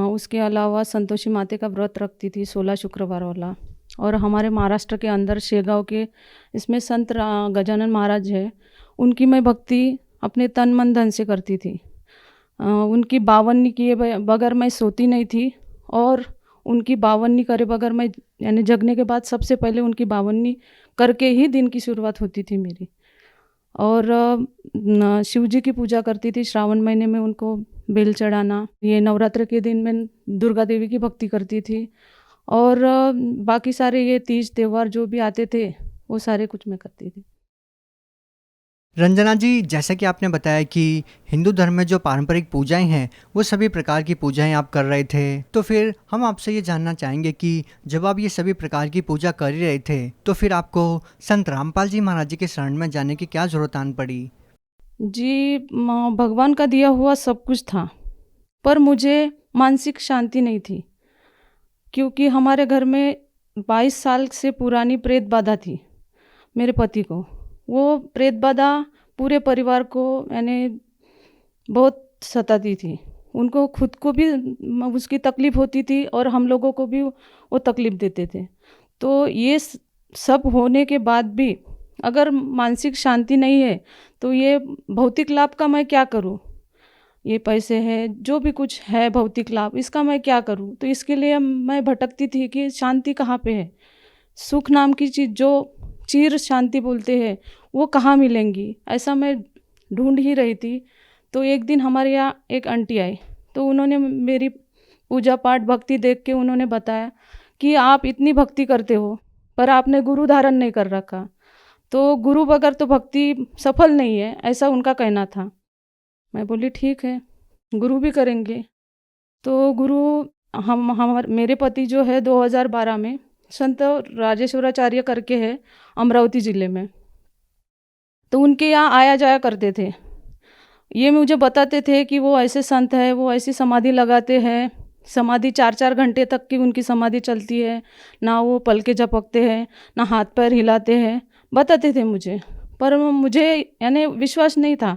उसके अलावा संतोषी माते का व्रत रखती थी 16 शुक्रवार वाला। और हमारे महाराष्ट्र के अंदर शेगांव के इसमें संत गजानन महाराज है, उनकी मैं भक्ति अपने तन मन धन से करती थी। उनकी बावन्नी किए बगैर मैं सोती नहीं थी और उनकी बावन्नी करे बगैर मैं, यानी जगने के बाद सबसे पहले उनकी बावन्नी करके ही दिन की शुरुआत होती थी मेरी। और शिव जी की पूजा करती थी, श्रावण महीने में उनको बेल चढ़ाना। ये नवरात्र के दिन में दुर्गा देवी की भक्ति करती थी और बाकी सारे ये तीज त्यौहार जो भी आते थे वो सारे कुछ मैं करती थी। रंजना जी, जैसा कि आपने बताया कि हिंदू धर्म में जो पारंपरिक पूजाएं हैं वो सभी प्रकार की पूजाएं आप कर रहे थे, तो फिर हम आपसे ये जानना चाहेंगे कि जब आप ये सभी प्रकार की पूजा कर ही रहे थे तो फिर आपको संत रामपाल जी महाराज जी के शरण में जाने की क्या जरूरत आन पड़ी? जी, भगवान का दिया हुआ सब कुछ था, पर मुझे मानसिक शांति नहीं थी, क्योंकि हमारे घर में 22 साल से पुरानी प्रेत बाधा थी मेरे पति को। वो प्रेत बाधा पूरे परिवार को यानी बहुत सताती थी। उनको खुद को भी उसकी तकलीफ़ होती थी और हम लोगों को भी वो तकलीफ़ देते थे। तो ये सब होने के बाद भी अगर मानसिक शांति नहीं है तो ये भौतिक लाभ का मैं क्या करूं? ये पैसे है, जो भी कुछ है भौतिक लाभ, इसका मैं क्या करूं? तो इसके लिए मैं भटकती थी कि शांति कहाँ पे है, सुख नाम की चीज़ जो चीर शांति बोलते हैं वो कहाँ मिलेंगी, ऐसा मैं ढूंढ ही रही थी। तो एक दिन हमारे यहाँ एक आंटी आई, तो उन्होंने मेरी पूजा पाठ भक्ति देख के उन्होंने बताया कि आप इतनी भक्ति करते हो पर आपने गुरु धारण नहीं कर रखा, तो गुरु बगैर तो भक्ति सफल नहीं है, ऐसा उनका कहना था। मैं बोली ठीक है, गुरु भी करेंगे। तो गुरु मेरे पति जो है 2012 में संत राजेश्वराचार्य करके है अमरावती ज़िले में, तो उनके यहाँ आया जाया करते थे। ये मुझे बताते थे कि वो ऐसे संत है, वो ऐसी समाधि लगाते हैं, समाधि 4-4 घंटे तक की उनकी समाधि चलती है, ना वो पलके झपकते हैं ना हाथ पैर हिलाते हैं, बताते थे मुझे, पर मुझे यानी विश्वास नहीं था।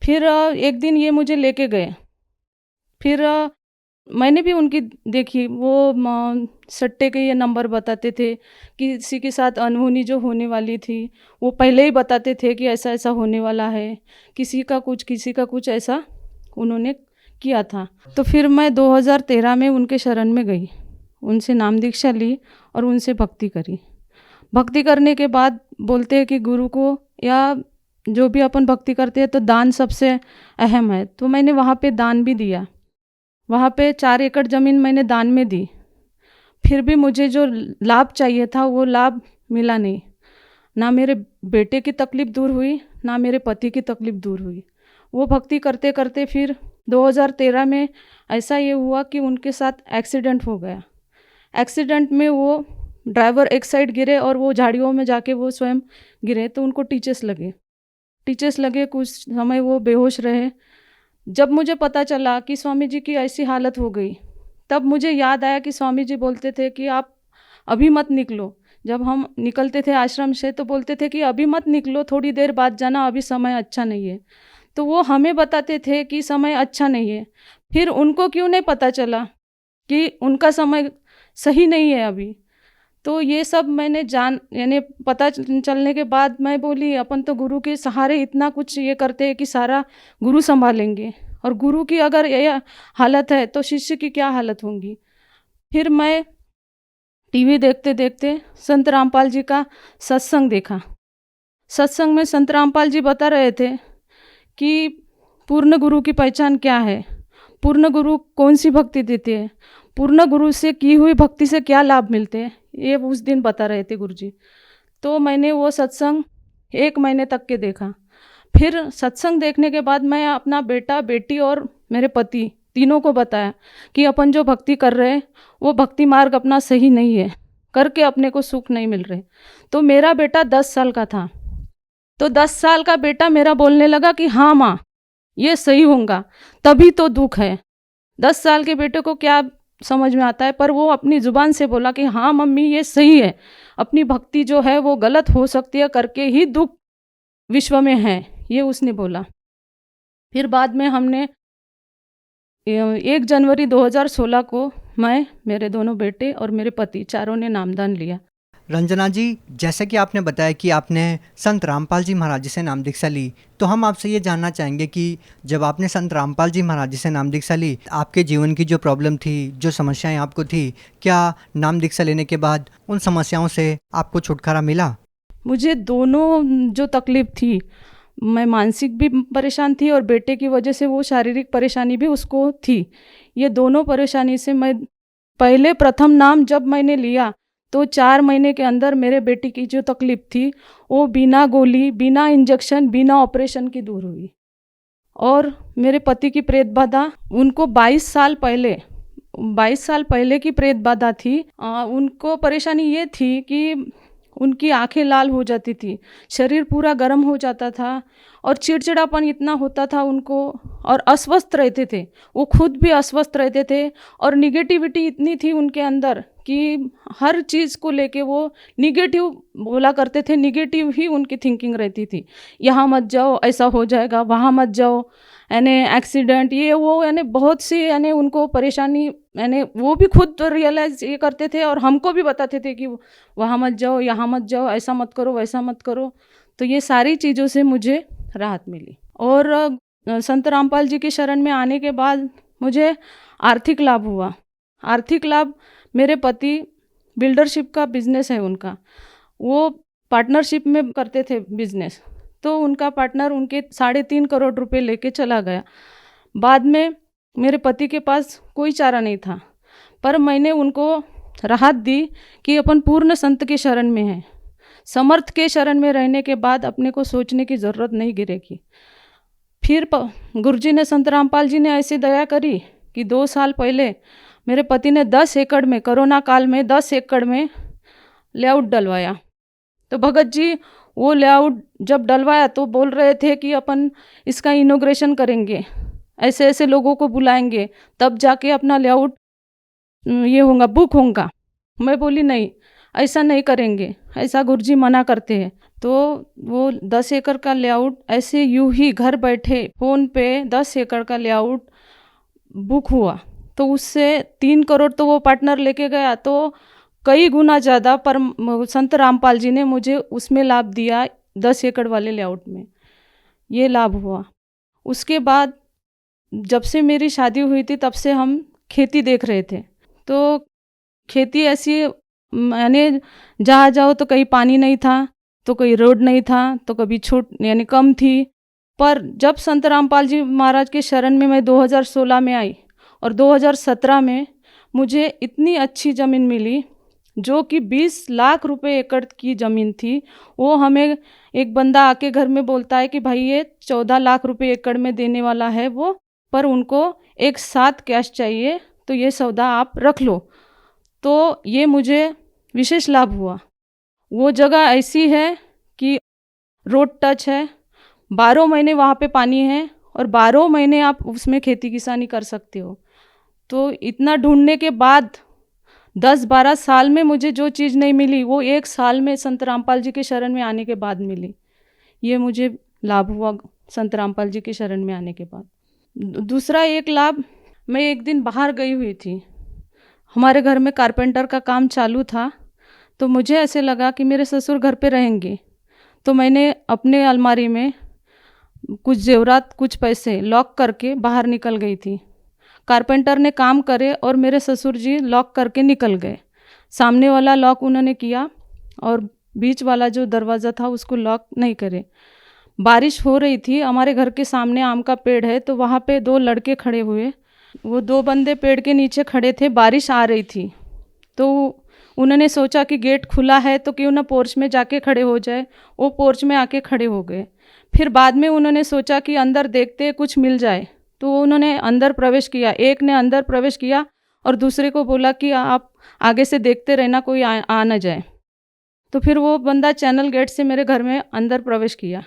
फिर एक दिन ये मुझे लेके गए, फिर मैंने भी उनकी देखी, वो सट्टे के ये नंबर बताते थे, किसी के साथ अनहोनी जो होने वाली थी वो पहले ही बताते थे कि ऐसा ऐसा होने वाला है, किसी का कुछ ऐसा उन्होंने किया था। तो फिर मैं 2013 में उनके शरण में गई, उनसे नाम दीक्षा ली और उनसे भक्ति करी। भक्ति करने के बाद बोलते हैं कि गुरु को या जो भी अपन भक्ति करते हैं तो दान सबसे अहम है, तो मैंने वहाँ पे दान भी दिया। वहाँ पे 4 एकड़ ज़मीन मैंने दान में दी, फिर भी मुझे जो लाभ चाहिए था वो लाभ मिला नहीं। ना मेरे बेटे की तकलीफ़ दूर हुई, ना मेरे पति की तकलीफ़ दूर हुई। वो भक्ति करते करते फिर 2013 में ऐसा ये हुआ कि उनके साथ एक्सीडेंट हो गया। एक्सीडेंट में वो ड्राइवर एक साइड गिरे और वो झाड़ियों में जाके वो स्वयं गिरे, तो उनको टीचर्स लगे, कुछ समय वो बेहोश रहे। जब मुझे पता चला कि स्वामी जी की ऐसी हालत हो गई, तब मुझे याद आया कि स्वामी जी बोलते थे कि आप अभी मत निकलो। जब हम निकलते थे आश्रम से तो बोलते थे कि अभी मत निकलो, थोड़ी देर बाद जाना, अभी समय अच्छा नहीं है। तो वो हमें बताते थे कि समय अच्छा नहीं है, फिर उनको क्यों नहीं पता चला कि उनका समय सही नहीं है अभी? तो ये सब मैंने यानी पता चलने के बाद मैं बोली अपन तो गुरु के सहारे इतना कुछ ये करते हैं कि सारा गुरु संभालेंगे, और गुरु की अगर ये हालत है तो शिष्य की क्या हालत होंगी। फिर मैं टीवी देखते देखते संत रामपाल जी का सत्संग देखा। सत्संग में संत रामपाल जी बता रहे थे कि पूर्ण गुरु की पहचान क्या है, पूर्ण गुरु कौन सी भक्ति देते हैं, पूर्ण गुरु से की हुई भक्ति से क्या लाभ मिलते हैं, ये उस दिन बता रहे थे गुरु जी। तो मैंने वो सत्संग 1 महीने तक के देखा। फिर सत्संग देखने के बाद मैं अपना बेटा, बेटी और मेरे पति तीनों को बताया कि अपन जो भक्ति कर रहे हैं वो भक्ति मार्ग अपना सही नहीं है, करके अपने को सुख नहीं मिल रहे। तो मेरा बेटा 10 साल का था, तो 10 साल का बेटा मेरा बोलने लगा कि हाँ माँ ये सही होगा, तभी तो दुख है। 10 साल के बेटे को क्या समझ में आता है, पर वो अपनी ज़ुबान से बोला कि हाँ मम्मी ये सही है, अपनी भक्ति जो है वो गलत हो सकती है, करके ही दुख विश्व में है, ये उसने बोला। फिर बाद में हमने 1 जनवरी 2016 को मैं, मेरे दोनों बेटे और मेरे पति चारों ने नामदान लिया। रंजना जी, जैसे कि आपने बताया कि आपने संत रामपाल जी महाराज जी से नाम दीक्षा ली, तो हम आपसे ये जानना चाहेंगे कि जब आपने संत रामपाल जी महाराज जी से नाम दीक्षा ली, आपके जीवन की जो प्रॉब्लम थी, जो समस्याएं आपको थी, क्या नाम दीक्षा लेने के बाद उन समस्याओं से आपको छुटकारा मिला? मुझे दोनों जो तकलीफ़ थी, मैं मानसिक भी परेशान थी और बेटे की वजह से वो शारीरिक परेशानी भी उसको थी। ये दोनों परेशानी से मैं पहले प्रथम नाम जब मैंने लिया तो 4 महीने के अंदर मेरे बेटी की जो तकलीफ़ थी वो बिना गोली, बिना इंजेक्शन, बिना ऑपरेशन की दूर हुई। और मेरे पति की प्रेत बाधा, उनको 22 साल पहले की प्रेत बाधा थी। उनको परेशानी ये थी कि उनकी आंखें लाल हो जाती थी, शरीर पूरा गर्म हो जाता था और चिड़चिड़ापन इतना होता था उनको, और अस्वस्थ रहते थे, वो खुद भी अस्वस्थ रहते थे, और निगेटिविटी इतनी थी उनके अंदर कि हर चीज़ को लेके वो निगेटिव बोला करते थे, निगेटिव ही उनकी थिंकिंग रहती थी। यहाँ मत जाओ ऐसा हो जाएगा, वहाँ मत जाओ, यानी एक्सीडेंट, ये वो, यानी बहुत सी यानी उनको परेशानी, यानी वो भी खुद रियलाइज़ ये करते थे और हमको भी बताते थे कि वहाँ मत जाओ, यहाँ मत जाओ, ऐसा मत करो, वैसा मत करो। तो ये सारी चीज़ों से मुझे राहत मिली। और संत रामपाल जी के शरण में आने के बाद मुझे आर्थिक लाभ हुआ। आर्थिक लाभ, मेरे पति बिल्डरशिप का बिजनेस है उनका, वो पार्टनरशिप में करते थे बिजनेस, तो उनका पार्टनर उनके 3.5 करोड़ रुपए लेके चला गया। बाद में मेरे पति के पास कोई चारा नहीं था, पर मैंने उनको राहत दी कि अपन पूर्ण संत के शरण में हैं। समर्थ के शरण में रहने के बाद अपने को सोचने की ज़रूरत नहीं गिरेगी। फिर गुरुजी ने, संत रामपाल जी ने ऐसी दया करी कि 2 साल पहले मेरे पति ने 10 एकड़ में, कोरोना काल में 10 एकड़ में लेआउट डलवाया। तो भगत जी वो लेआउट जब डलवाया तो बोल रहे थे कि अपन इसका इनॉग्रेशन करेंगे, ऐसे ऐसे लोगों को बुलाएंगे, तब जाके अपना लेआउट ये होगा, बुक होगा। मैं बोली नहीं, ऐसा नहीं करेंगे, ऐसा गुरुजी मना करते हैं। तो वो 10 एकड़ का लेआउट ऐसे यूं ही घर बैठे फ़ोन पे 10 एकड़ का लेआउट बुक हुआ। तो उससे 3 करोड़ तो वो पार्टनर लेके गया, तो कई गुना ज़्यादा पर संत रामपाल जी ने मुझे उसमें लाभ दिया, 10 एकड़ वाले लेआउट में ये लाभ हुआ। उसके बाद जब से मेरी शादी हुई थी तब से हम खेती देख रहे थे। तो खेती ऐसी, यानी जहाँ जाओ तो कहीं पानी नहीं था, तो कोई रोड नहीं था, तो कभी छूट यानी कम थी। पर जब संत रामपाल जी महाराज के शरण में मैं 2016 में आई और 2017 में मुझे इतनी अच्छी ज़मीन मिली, जो कि 20 लाख रुपए एकड़ की ज़मीन थी। वो हमें एक बंदा आके घर में बोलता है कि भाई ये 14 लाख रुपए एकड़ में देने वाला है वो, पर उनको एक साथ कैश चाहिए, तो ये सौदा आप रख लो। तो ये मुझे विशेष लाभ हुआ। वो जगह ऐसी है कि रोड टच है, 12 महीने वहाँ पे पानी है और 12 महीने आप उसमें खेती किसानी कर सकते हो। तो इतना ढूंढने के बाद 10-12 साल में मुझे जो चीज़ नहीं मिली, वो 1 साल में संत रामपाल जी के शरण में आने के बाद मिली। ये मुझे लाभ हुआ संत रामपाल जी के शरण में आने के बाद। दूसरा एक लाभ, मैं एक दिन बाहर गई हुई थी, हमारे घर में कारपेंटर का काम चालू था, तो मुझे ऐसे लगा कि मेरे ससुर घर पे रहेंगे, तो मैंने अपने अलमारी में कुछ जेवरात, कुछ पैसे लॉक करके बाहर निकल गई थी। कारपेंटर ने काम करे और मेरे ससुर जी लॉक करके निकल गए। सामने वाला लॉक उन्होंने किया और बीच वाला जो दरवाज़ा था उसको लॉक नहीं करे। बारिश हो रही थी, हमारे घर के सामने आम का पेड़ है, तो वहाँ पे 2 लड़के खड़े हुए। वो 2 बंदे पेड़ के नीचे खड़े थे, बारिश आ रही थी, तो उन्होंने सोचा कि गेट खुला है तो क्यों ना पोर्च में जाके खड़े हो जाए। वो पोर्च में आके खड़े हो गए। फिर बाद में उन्होंने सोचा कि अंदर देखते कुछ मिल जाए, तो उन्होंने अंदर प्रवेश किया। एक ने अंदर प्रवेश किया और दूसरे को बोला कि आप आगे से देखते रहना, कोई आ ना जाए। तो फिर वो बंदा चैनल गेट से मेरे घर में अंदर प्रवेश किया।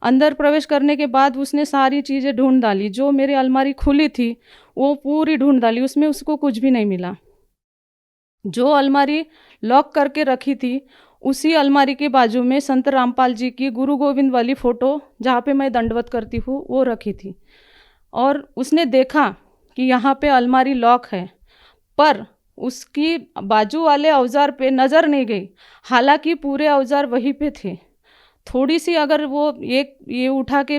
अंदर प्रवेश करने के बाद उसने सारी चीज़ें ढूंढ डाली, जो मेरी अलमारी खुली थी वो पूरी ढूंढ डाली, उसमें उसको कुछ भी नहीं मिला। जो अलमारी लॉक करके रखी थी, उसी अलमारी के बाजू में संत रामपाल जी की गुरु गोविंद वाली फ़ोटो, जहाँ पे मैं दंडवत करती हूँ, वो रखी थी। और उसने देखा कि यहाँ पे अलमारी लॉक है, पर उसकी बाजू वाले औजार पे नज़र नहीं गई, हालांकि पूरे औजार वहीं पे थे। थोड़ी सी अगर वो एक ये उठा के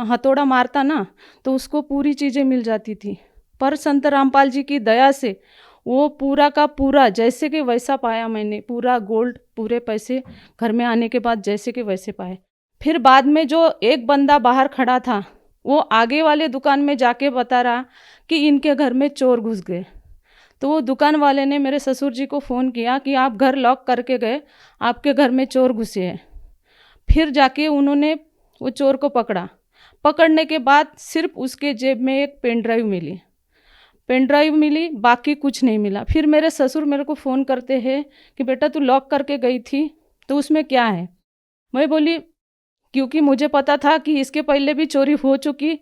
हथौड़ा मारता ना, तो उसको पूरी चीज़ें मिल जाती थी। पर संत रामपाल जी की दया से वो पूरा का पूरा जैसे कि वैसा पाया मैंने, पूरा गोल्ड, पूरे पैसे घर में आने के बाद जैसे कि वैसे पाए। फिर बाद में जो एक बंदा बाहर खड़ा था, वो आगे वाले दुकान में जाके बता रहा कि इनके घर में चोर घुस गए। तो वो दुकान वाले ने मेरे ससुर जी को फ़ोन किया कि आप घर लॉक करके गए, आपके घर में चोर घुसे हैं। फिर जाके उन्होंने वो चोर को पकड़ा। पकड़ने के बाद सिर्फ उसके जेब में एक पेन ड्राइव मिली, बाकी कुछ नहीं मिला। फिर मेरे ससुर मेरे को फ़ोन करते हैं कि बेटा तू लॉक करके गई थी, तो उसमें क्या है। मैं बोली, क्योंकि मुझे पता था कि इसके पहले भी चोरी हो चुकी,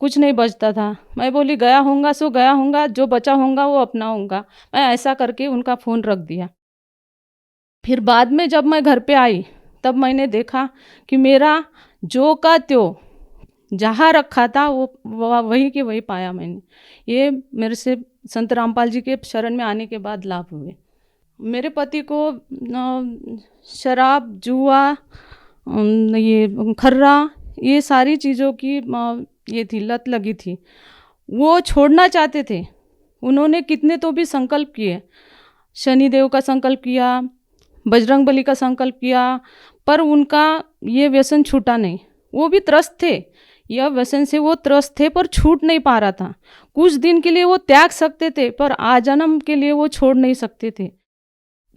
कुछ नहीं बचता था। मैं बोली गया होगा सो गया होगा, जो बचा होगा वो अपना होगा। मैं ऐसा करके उनका फ़ोन रख दिया। फिर बाद में जब मैं घर पे आई, तब मैंने देखा कि मेरा जो का त्यों जहाँ रखा था वो वही के वही पाया मैंने। ये मेरे से संत रामपाल जी के शरण में आने के बाद लाभ हुए। मेरे पति को शराब, जुआ, ये खर्रा, ये सारी चीज़ों की ये थी, लत लगी थी, वो छोड़ना चाहते थे। उन्होंने कितने तो भी संकल्प किए, शनिदेव का संकल्प किया, बजरंग बली का संकल्प किया, पर उनका ये व्यसन छूटा नहीं। वो भी त्रस्त थे, यह व्यसन से वो त्रस्त थे, पर छूट नहीं पा रहा था। कुछ दिन के लिए वो त्याग सकते थे, पर आजन्म के लिए वो छोड़ नहीं सकते थे।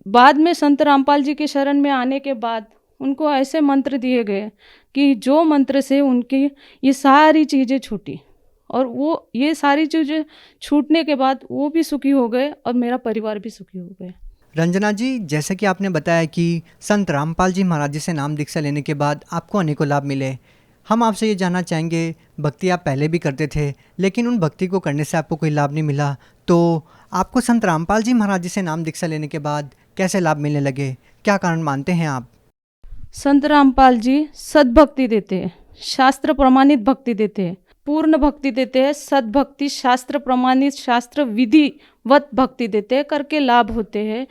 बाद में संत रामपाल जी के शरण में आने के बाद उनको ऐसे मंत्र दिए गए कि जो मंत्र से उनकी ये सारी चीज़ें छूटी, और वो ये सारी चीज़ें छूटने के बाद वो भी सुखी हो गए और मेरा परिवार भी सुखी हो गए। रंजना जी, जैसे कि आपने बताया कि संत रामपाल जी महाराज जी से नाम दीक्षा लेने के बाद आपको अनेकों लाभ मिले। हम आपसे ये जानना चाहेंगे, भक्ति आप पहले भी करते थे, लेकिन उन भक्ति को करने से आपको कोई लाभ नहीं मिला, तो आपको संत रामपाल जी महाराज जी से नाम दीक्षा लेने के बाद कैसे लाभ मिलने लगे? क्या कारण मानते हैं आप? संत रामपाल जी सद्भक्ति देते हैं, शास्त्र प्रमाणित भक्ति देते हैं, पूर्ण भक्ति देते हैं, सद्भक्ति, शास्त्र प्रमाणित, शास्त्र विधिवत भक्ति देते हैं, करके लाभ होते हैं।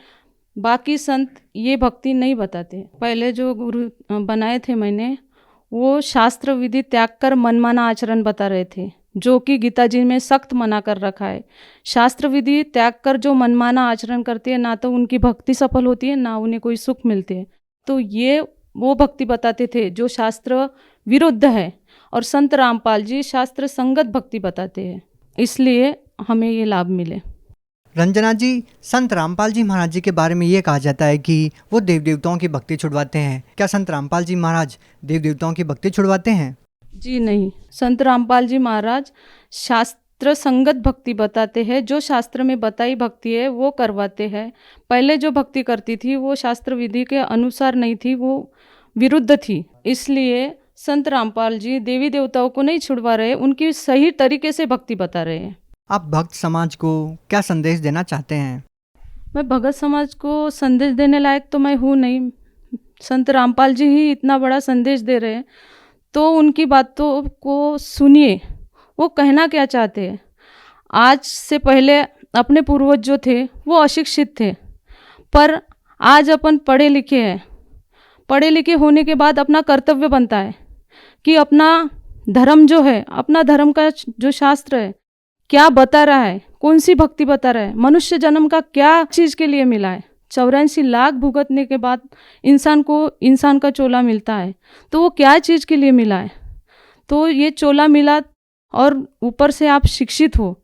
बाकी संत ये भक्ति नहीं बताते। पहले जो गुरु बनाए थे मैंने, वो शास्त्र विधि त्याग कर मनमाना आचरण बता रहे थे, जो कि गीता जी में सख्त मना कर रखा है। शास्त्र विधि त्याग कर जो मनमाना आचरण करते हैं, ना तो उनकी भक्ति सफल होती है, ना उन्हें कोई सुख मिलते हैं। तो ये वो भक्ति बताते थे जो शास्त्र विरुद्ध है, और संत रामपाल जी शास्त्र संगत भक्ति बताते हैं, इसलिए हमें ये लाभ मिले। रंजना जी, संत रामपाल जी महाराज जी के बारे में ये कहा जाता है कि वो देव देवताओं की भक्ति छुड़वाते हैं। क्या संत रामपाल जी महाराज देव देवताओं की भक्ति छुड़वाते हैं? जी नहीं, संत रामपाल जी महाराज शास्त्र संगत भक्ति बताते हैं, जो शास्त्र में बताई भक्ति है वो करवाते हैं। पहले जो भक्ति करती थी वो शास्त्र विधि के अनुसार नहीं थी, वो विरुद्ध थी, इसलिए संत रामपाल जी देवी देवताओं को नहीं छुड़वा रहे, उनकी सही तरीके से भक्ति बता रहे हैं। आप भक्त समाज को क्या संदेश देना चाहते हैं? मैं भगत समाज को संदेश देने लायक तो मैं हूँ नहीं, संत रामपाल जी ही इतना बड़ा संदेश दे रहे हैं, तो उनकी बातों को सुनिए, वो कहना क्या चाहते हैं। आज से पहले अपने पूर्वज जो थे वो अशिक्षित थे, पर आज अपन पढ़े लिखे हैं। पढ़े लिखे होने के बाद अपना कर्तव्य बनता है कि अपना धर्म जो है, अपना धर्म का जो शास्त्र है क्या बता रहा है, कौन सी भक्ति बता रहा है, मनुष्य जन्म का क्या चीज़ के लिए मिला है। 84 लाख भुगतने के बाद इंसान को इंसान का चोला मिलता है, तो वो क्या चीज़ के लिए मिला है। तो ये चोला मिला, और ऊपर से आप शिक्षित हो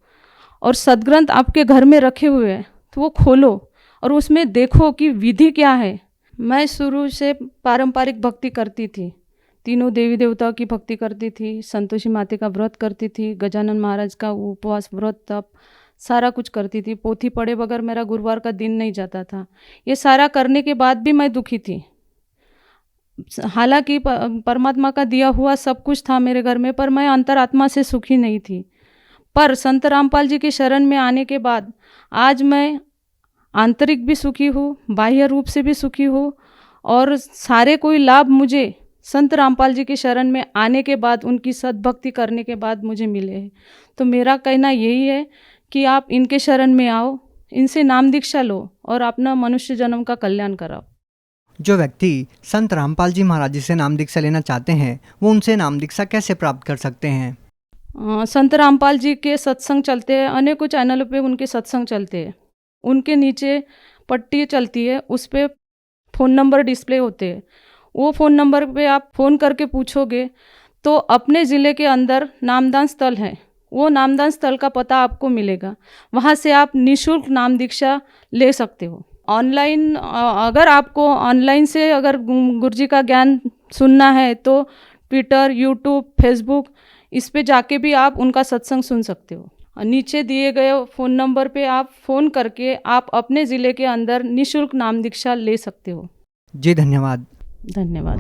और सदग्रंथ आपके घर में रखे हुए हैं, तो वो खोलो और उसमें देखो कि विधि क्या है। मैं शुरू से पारंपरिक भक्ति करती थी, तीनों देवी देवताओं की भक्ति करती थी, संतोषी माता का व्रत करती थी, गजानन महाराज का उपवास व्रत तप सारा कुछ करती थी। पोथी पढ़े बगैर मेरा गुरुवार का दिन नहीं जाता था। ये सारा करने के बाद भी मैं दुखी थी। हालांकि परमात्मा का दिया हुआ सब कुछ था मेरे घर में, पर मैं अंतरात्मा से सुखी नहीं थी। पर संत रामपाल जी के शरण में आने के बाद आज मैं आंतरिक भी सुखी हूँ, बाह्य रूप से भी सुखी हूँ, और सारे कोई लाभ मुझे संत रामपाल जी के शरण में आने के बाद, उनकी सद्भक्ति करने के बाद मुझे मिले हैं। तो मेरा कहना यही है कि आप इनके शरण में आओ, इनसे नाम दीक्षा लो और अपना मनुष्य जन्म का कल्याण कराओ। जो व्यक्ति संत रामपाल जी महाराज जी से नाम दीक्षा लेना चाहते हैं, वो उनसे नाम दीक्षा कैसे प्राप्त कर सकते हैं? संत रामपाल जी के सत्संग चलते हैं, अनेकों चैनलों पे उनके सत्संग चलते हैं। उनके नीचे पट्टी चलती है, उस पर फ़ोन नंबर डिस्प्ले होते हैं। वो फ़ोन नंबर पे आप फ़ोन करके पूछोगे तो अपने ज़िले के अंदर नामदान स्थल है, वो नामदान स्थल का पता आपको मिलेगा। वहाँ से आप निःशुल्क नाम दीक्षा ले सकते हो। ऑनलाइन, अगर आपको ऑनलाइन से अगर गुरुजी का ज्ञान सुनना है तो ट्विटर, यूट्यूब, फेसबुक, इस पे जाके भी आप उनका सत्संग सुन सकते हो। नीचे दिए गए फ़ोन नंबर पे आप फ़ोन करके आप अपने ज़िले के अंदर निःशुल्क नाम दीक्षा ले सकते हो। जी धन्यवाद। धन्यवाद।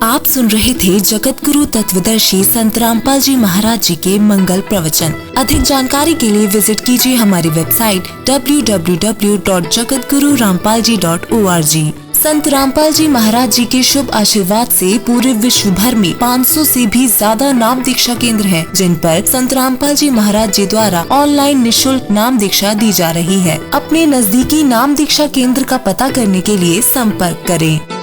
आप सुन रहे थे जगत गुरु तत्वदर्शी संत रामपाल जी महाराज जी के मंगल प्रवचन। अधिक जानकारी के लिए विजिट कीजिए हमारी वेबसाइट www.jagatgururampalji.org। संत रामपाल जी महाराज जी के शुभ आशीर्वाद से पूरे विश्व भर में 500 से भी ज्यादा नाम दीक्षा केंद्र हैं, जिन पर संत रामपाल जी महाराज जी द्वारा ऑनलाइन निशुल्क नाम दीक्षा दी जा रही है। अपने नजदीकी नाम दीक्षा केंद्र का पता करने के लिए संपर्क करें।